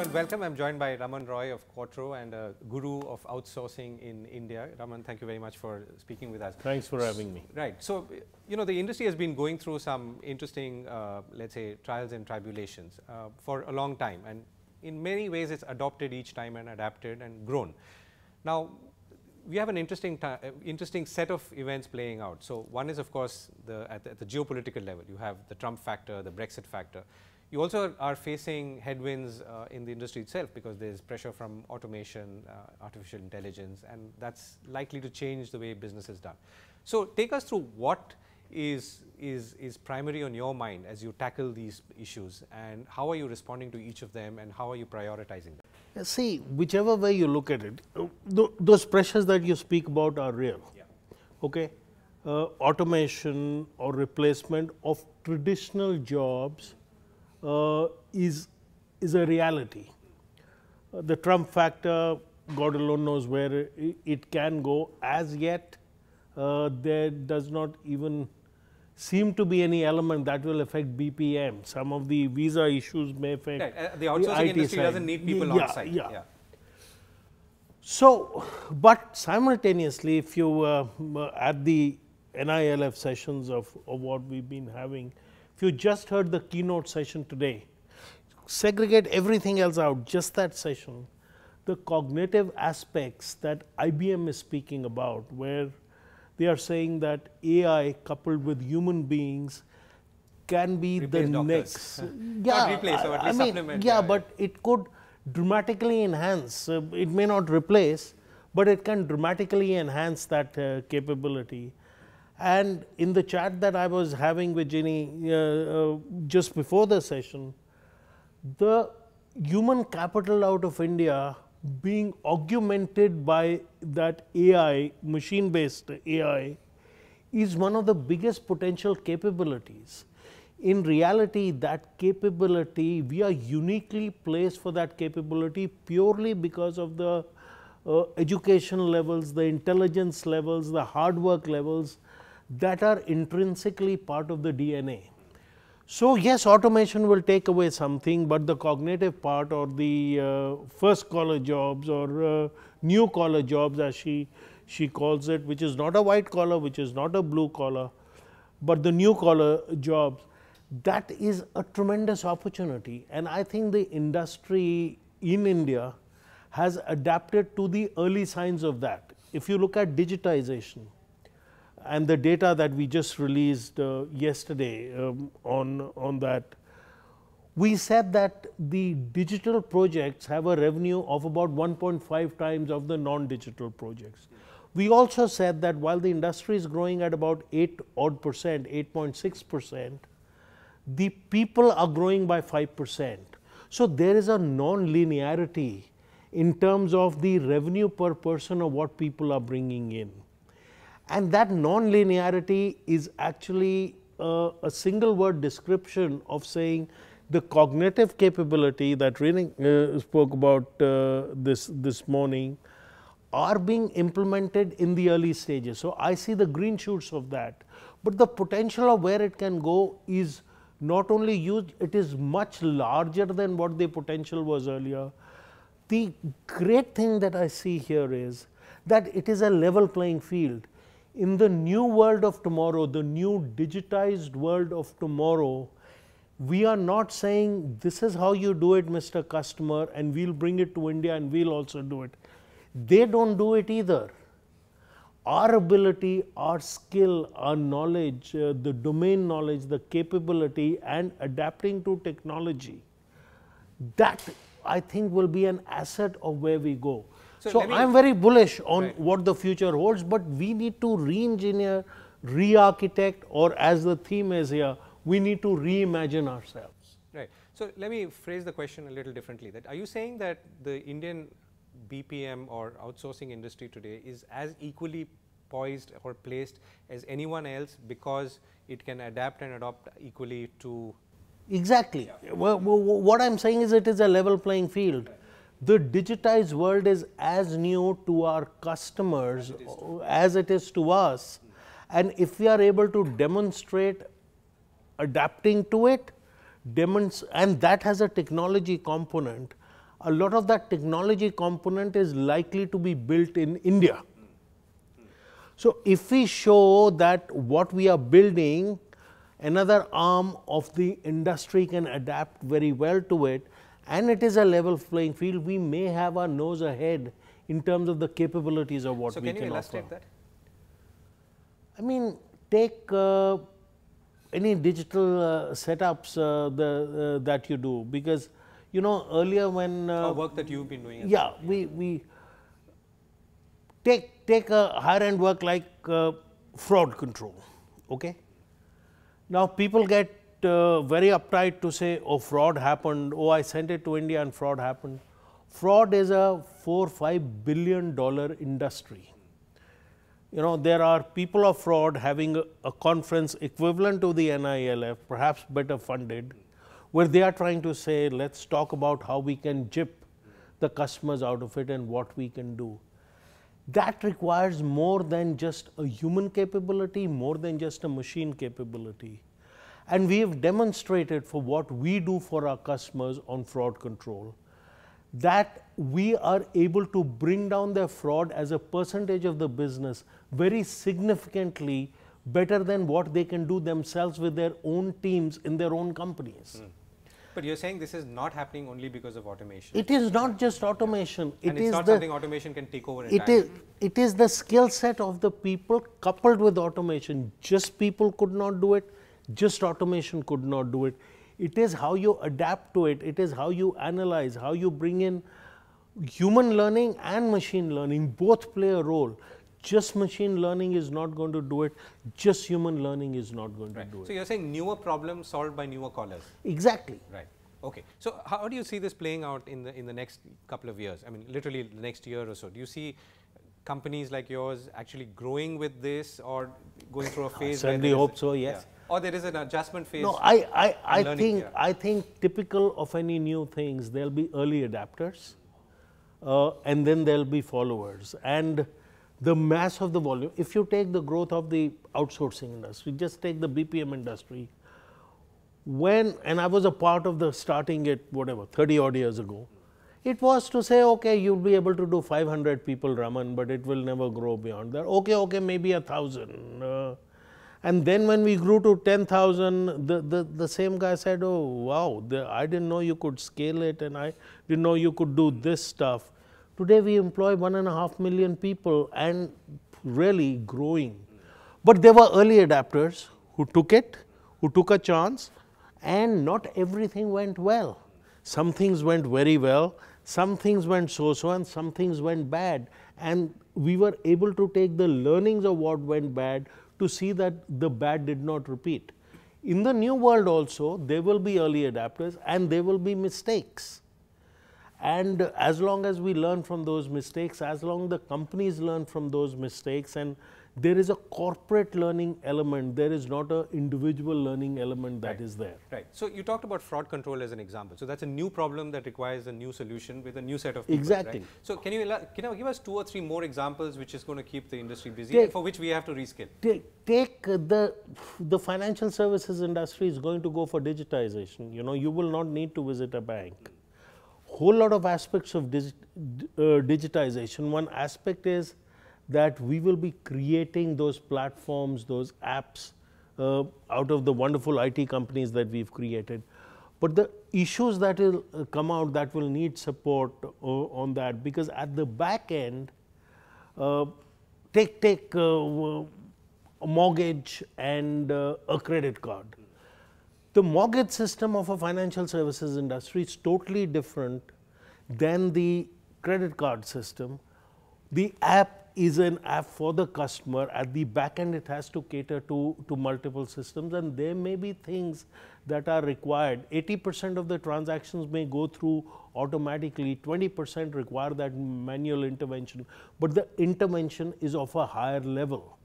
Hello and welcome. I'm joined by Raman Roy of Quatrro and a guru of outsourcing in India. Raman, thank you very much for speaking with us. Thanks for having me. Right. So, you know, the industry has been going through some interesting, let's say, trials and tribulations for a long time. And in many ways, it's adopted each time and adapted and grown. Now, we have an interesting set of events playing out. So, one is, of course, at the geopolitical level. You have the Trump factor, the Brexit factor. You also are facing headwinds in the industry itself because there's pressure from automation, artificial intelligence, and that's likely to change the way business is done. So, take us through what is primary on your mind as you tackle these issues, and how are you responding to each of them, and how are you prioritizing them? See, whichever way you look at it, those pressures that you speak about are real. Yeah. Okay, automation or replacement of traditional jobs is a reality. The Trump factor, God alone knows where it can go. As yet, there does not even seem to be any element that will affect BPM. Some of the visa issues may affect the outsourcing industry side. doesn't need people on site. Yeah. So, but simultaneously, if you at the NILF sessions of what we've been having, if you just heard the keynote session today, segregate everything else out, just that session, the cognitive aspects that IBM is speaking about, where they are saying that AI coupled with human beings can be replace the doctors. next. Not replace, or at least supplement. Yeah, but it could dramatically enhance. It may not replace, but it can dramatically enhance that capability. And in the chat that I was having with Ginny just before the session, the human capital out of India being augmented by that AI, machine-based AI, is one of the biggest potential capabilities. In reality, that capability, we are uniquely placed for that capability purely because of the education levels, the intelligence levels, the hard work levels that are intrinsically part of the DNA. So, yes, automation will take away something, but the cognitive part, or the first collar jobs, or new collar jobs as she calls it, which is not a white collar, which is not a blue collar, but the new collar jobs, that is a tremendous opportunity. And I think the industry in India has adapted to the early signs of that. If you look at digitization, and the data that we just released yesterday on that, we said that the digital projects have a revenue of about 1.5 times of the non-digital projects. We also said that while the industry is growing at about 8% odd, 8.6%, the people are growing by 5%. So, there is a non-linearity in terms of the revenue per person of what people are bringing in. And that non-linearity is actually a single word description of saying the cognitive capability that Rini spoke about this morning are being implemented in the early stages. So, I see the green shoots of that, but the potential of where it can go is not only huge, it is much larger than what the potential was earlier. The great thing that I see here is that it is a level playing field. In the new world of tomorrow, the new digitized world of tomorrow, we are not saying this is how you do it, Mr. Customer, and we'll bring it to India and we'll also do it. They don't do it either. Our ability, our skill, our knowledge, the domain knowledge, the capability, and adapting to technology, that I think will be an asset of where we go. So, I am very bullish on what the future holds, but we need to re-engineer, re-architect, or as the theme is here, we need to reimagine ourselves. Right. So, let me phrase the question a little differently. That are you saying that the Indian BPM or outsourcing industry today is as equally poised or placed as anyone else because it can adapt and adopt equally to? Exactly. Yeah. Well, what I am saying is it is a level playing field. Right. The digitized world is as new to our customers as it is to us, and if we are able to demonstrate adapting to it, and that has a technology component, a lot of that technology component is likely to be built in India. So, if we show that what we are building, another arm of the industry can adapt very well to it, and it is a level playing field, we may have our nose ahead in terms of the capabilities of what we can offer. So, can you illustrate that? I mean, take any digital setups that you do, because you know earlier when work that you've been doing. Yeah, we take a higher end work like fraud control. Okay. Now people get very uptight to say, oh, fraud happened, oh, I sent it to India and fraud happened. Fraud is a $4-5 billion industry. You know, there are people of fraud having a conference equivalent to the NILF, perhaps better funded, where they are trying to say, let's talk about how we can gyp the customers out of it and what we can do. That requires more than just a human capability, more than just a machine capability. And we have demonstrated for what we do for our customers on fraud control, that we are able to bring down their fraud as a percentage of the business very significantly better than what they can do themselves with their own teams in their own companies. But you're saying this is not happening only because of automation. It is not just automation. And it's not something automation can take over entirely. It is the skill set of the people coupled with automation. Just people could not do it. Just automation could not do it. It is how you adapt to it. It is how you analyze, how you bring in human learning and machine learning. Both play a role. Just machine learning is not going to do it. Just human learning is not going to do it. So, you are saying newer problems solved by newer callers. Exactly. Right. Okay. So, how do you see this playing out in the next couple of years? I mean, literally the next year or so. Do you see companies like yours actually growing with this or going through a phase? I certainly hope so, yes. Yeah. Or there is an adjustment phase? No, I think typical of any new things, there will be early adapters and then there will be followers. And the mass of the volume, if you take the growth of the outsourcing industry, just take the BPM industry, and I was a part of the starting it, whatever, 30 odd years ago, it was to say, okay, you'll be able to do 500 people, Raman, but it will never grow beyond that. Okay, maybe 1,000. And then when we grew to 10,000, the same guy said, oh, wow, I didn't know you could scale it and I didn't know you could do this stuff. Today we employ 1.5 million people and really growing. But there were early adapters who took it, who took a chance, and not everything went well. Some things went very well, some things went so-so, and some things went bad. And we were able to take the learnings of what went bad to see that the bad did not repeat. In the new world also, there will be early adapters and there will be mistakes. And as long as we learn from those mistakes, as long as the companies learn from those mistakes, and there is a corporate learning element, there is not an individual learning element that is there. Right. So, you talked about fraud control as an example. So, that's a new problem that requires a new solution with a new set of people. Exactly. Right? So, can you give us 2 or 3 more examples which is going to keep the industry busy and for which we have to reskill? Take the financial services industry is going to go for digitization. You know, you will not need to visit a bank. Whole lot of aspects of digitization. One aspect is that we will be creating those platforms, those apps out of the wonderful IT companies that we've created. But the issues that will come out that will need support on that, because at the back end, take a mortgage and a credit card. The mortgage system of a financial services industry is totally different than the credit card system. The app is an app for the customer. At the back end, it has to cater to multiple systems, and there may be things that are required. 80% of the transactions may go through automatically, 20% require that manual intervention, but the intervention is of a higher level.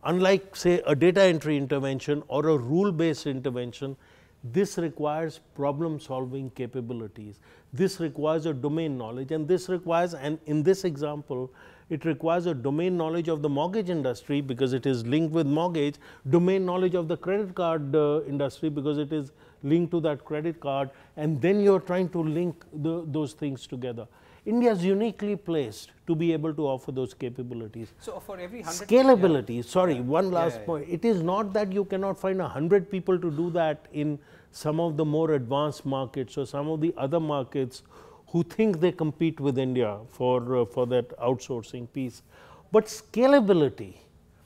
Unlike, say, a data entry intervention or a rule-based intervention, this requires problem-solving capabilities. This requires a domain knowledge, and this requires, and in this example, it requires a domain knowledge of the mortgage industry because it is linked with mortgage, domain knowledge of the credit card industry because it is linked to that credit card, and then you're trying to link those things together. India is uniquely placed to be able to offer those capabilities. So for every 100 scalability, sorry, one last point. It is not that you cannot find 100 people to do that in some of the more advanced markets or some of the other markets who think they compete with India for that outsourcing piece. But scalability,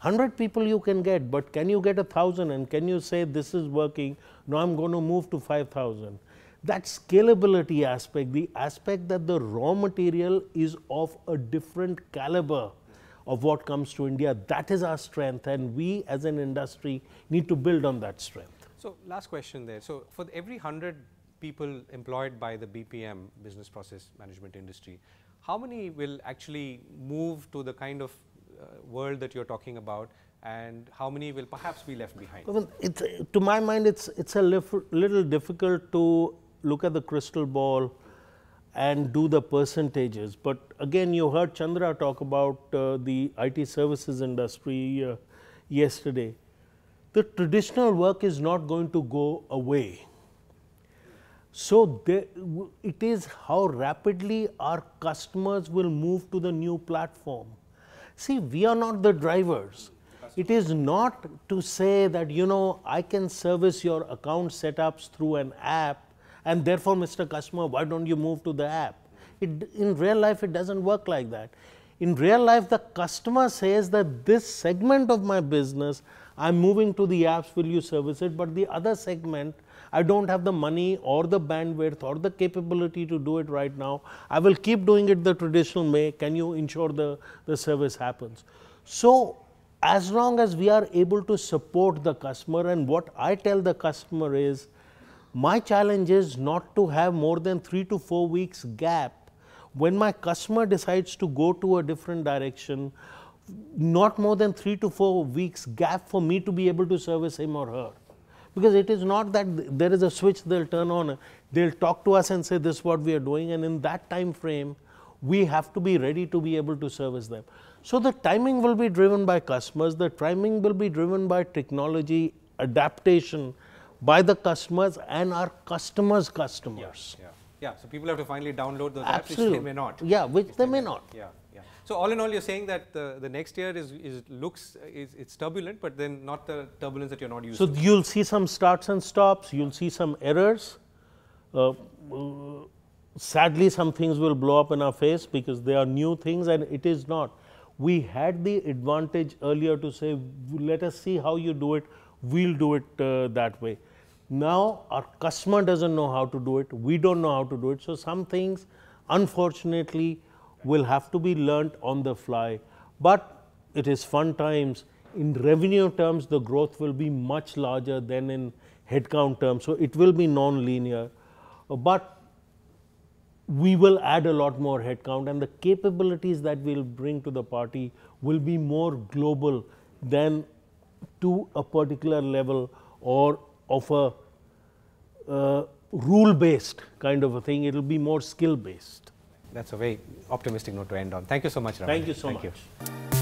100 people you can get, but can you get 1,000, and can you say this is working, now I'm going to move to 5,000. That scalability aspect, the aspect that the raw material is of a different caliber of what comes to India, that is our strength, and we as an industry need to build on that strength. So last question there. So for every 100 people employed by the BPM, business process management industry, how many will actually move to the kind of world that you're talking about, and how many will perhaps be left behind? Well, to my mind, it's a little difficult to look at the crystal ball and do the percentages. But again, you heard Chandra talk about the IT services industry yesterday. The traditional work is not going to go away. So it is how rapidly our customers will move to the new platform. See, we are not the drivers. It is not to say that, you know, I can service your account setups through an app, and therefore, Mr. Customer, why don't you move to the app? In real life, it doesn't work like that. In real life, the customer says that this segment of my business, I'm moving to the apps, will you service it? But the other segment, I don't have the money or the bandwidth or the capability to do it right now. I will keep doing it the traditional way. Can you ensure the service happens? So, as long as we are able to support the customer, and what I tell the customer is, my challenge is not to have more than 3 to 4 weeks gap when my customer decides to go to a different direction, not more than 3 to 4 weeks gap for me to be able to service him or her. Because it is not that there is a switch they'll turn on, they'll talk to us and say this is what we are doing, and in that time frame, we have to be ready to be able to service them. So the timing will be driven by customers, the timing will be driven by technology, adaptation by the customers and our customers' customers. Yeah. So people have to finally download those apps, which they may not. Yeah, which they may not. Yeah. So all in all, you're saying that the next year it's turbulent, but then not the turbulence that you're not used to. So you'll see some starts and stops, you'll see some errors. Sadly, some things will blow up in our face because they are new things, and it is not. We had the advantage earlier to say, let us see how you do it, we'll do it that way. Now our customer doesn't know how to do it, we don't know how to do it. So some things, unfortunately, will have to be learnt on the fly. But it is fun times. In revenue terms, the growth will be much larger than in headcount terms. So it will be non-linear. But we will add a lot more headcount, and the capabilities that we'll bring to the party will be more global than to a particular level or of a rule-based kind of a thing. It will be more skill-based. That's a very optimistic note to end on. Thank you so much, Raman. Thank you so much.